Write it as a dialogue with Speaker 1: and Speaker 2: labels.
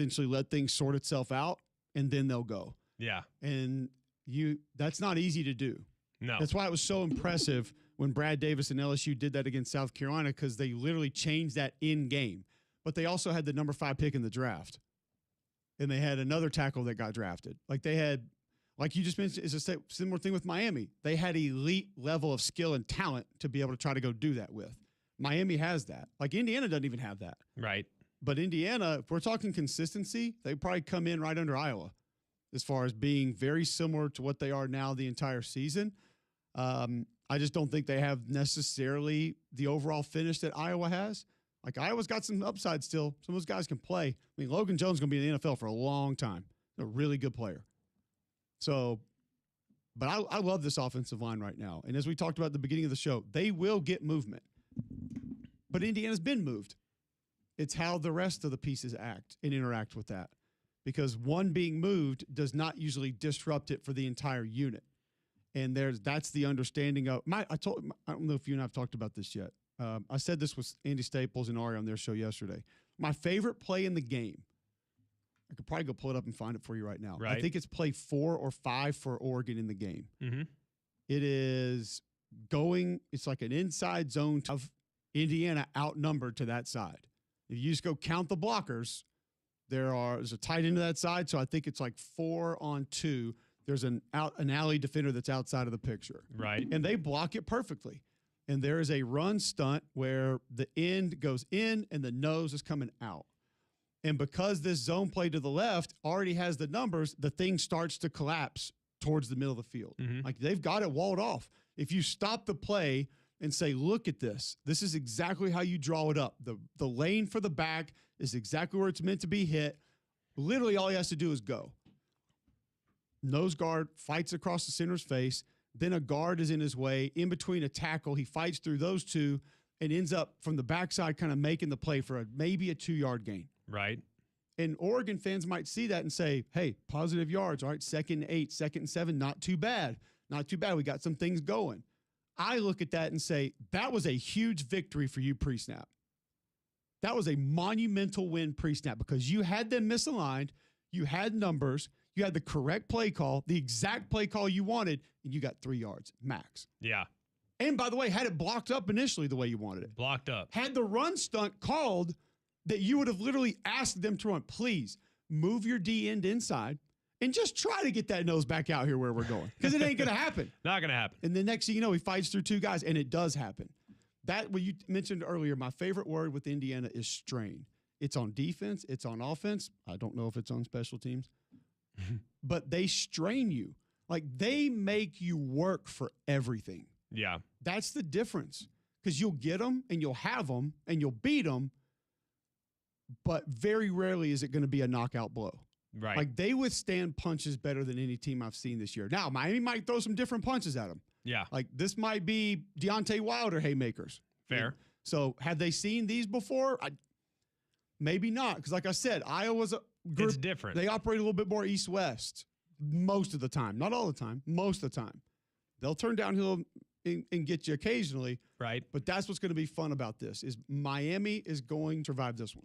Speaker 1: essentially let things sort itself out, and then they'll go.
Speaker 2: Yeah.
Speaker 1: And that's not easy to do.
Speaker 2: No.
Speaker 1: That's why it was so impressive when Brad Davis and LSU did that against South Carolina, because they literally changed that in game. But they also had the number 5 pick in the draft. And they had another tackle that got drafted. Like they had, like you just mentioned, it's a similar thing with Miami. They had elite level of skill and talent to be able to try to go do that with. Miami has that. Like Indiana doesn't even have that.
Speaker 2: Right.
Speaker 1: But Indiana, if we're talking consistency, they probably come in right under Iowa as far as being very similar to what they are now the entire season. I just don't think they have necessarily the overall finish that Iowa has. Like Iowa's got some upside still. Some of those guys can play. I mean, Logan Jones is going to be in the NFL for a long time. He's a really good player. So, but I love this offensive line right now. And as we talked about at the beginning of the show, they will get movement. But Indiana's been moved. It's how the rest of the pieces act and interact with that. Because one being moved does not usually disrupt it for the entire unit. And that's the understanding of I don't know if you and I have talked about this yet. I said this with Andy Staples and Ari on their show yesterday. My favorite play in the game, I could probably go pull it up and find it for you right now.
Speaker 2: Right.
Speaker 1: I think it's play 4 or 5 for Oregon in the game.
Speaker 2: Mm-hmm.
Speaker 1: It is it's like an inside zone of Indiana outnumbered to that side. If you just go count the blockers, there's a tight end to that side, so I think it's like 4 on 2. There's an alley defender that's outside of the picture.
Speaker 2: Right.
Speaker 1: And they block it perfectly. And there is a run stunt where the end goes in and the nose is coming out. And because this zone play to the left already has the numbers, the thing starts to collapse towards the middle of the field.
Speaker 2: Mm-hmm.
Speaker 1: Like they've got it walled off. If you stop the play and say, look at this, this is exactly how you draw it up. The lane for the back is exactly where it's meant to be hit. Literally all he has to do is go. Nose guard fights across the center's face. Then a guard is in his way. In between a tackle, he fights through those two and ends up from the backside kind of making the play for maybe a 2-yard gain.
Speaker 2: Right.
Speaker 1: And Oregon fans might see that and say, hey, positive yards. All right, 2nd and 8, 2nd and 7, not too bad. Not too bad. We got some things going. I look at that and say, that was a huge victory for you pre-snap. That was a monumental win pre-snap because you had them misaligned. You had numbers. You had the correct play call, the exact play call you wanted, and you got 3 yards max.
Speaker 2: Yeah.
Speaker 1: And by the way, had it blocked up initially the way you wanted it.
Speaker 2: Blocked up.
Speaker 1: Had the run stunt called that you would have literally asked them to run, please move your D end inside and just try to get that nose back out here where we're going. Because it ain't going to happen.
Speaker 2: Not going to happen.
Speaker 1: And the next thing you know, he fights through 2 guys, and it does happen. That, what you mentioned earlier, my favorite word with Indiana is strain. It's on defense. It's on offense. I don't know if it's on special teams. But they strain you. Like, they make you work for everything.
Speaker 2: Yeah.
Speaker 1: That's the difference. Because you'll get them, and you'll have them, and you'll beat them, but very rarely is it going to be a knockout blow.
Speaker 2: Right.
Speaker 1: Like, they withstand punches better than any team I've seen this year. Now, Miami might throw some different punches at them.
Speaker 2: Yeah.
Speaker 1: Like, this might be Deontay Wilder haymakers.
Speaker 2: Fair.
Speaker 1: So, have they seen these before? Maybe not. Because, like I said, Iowa's a group.
Speaker 2: It's different.
Speaker 1: They operate a little bit more east-west most of the time. Not all the time. Most of the time. They'll turn downhill and get you occasionally.
Speaker 2: Right.
Speaker 1: But that's what's going to be fun about this is Miami is going to survive this one.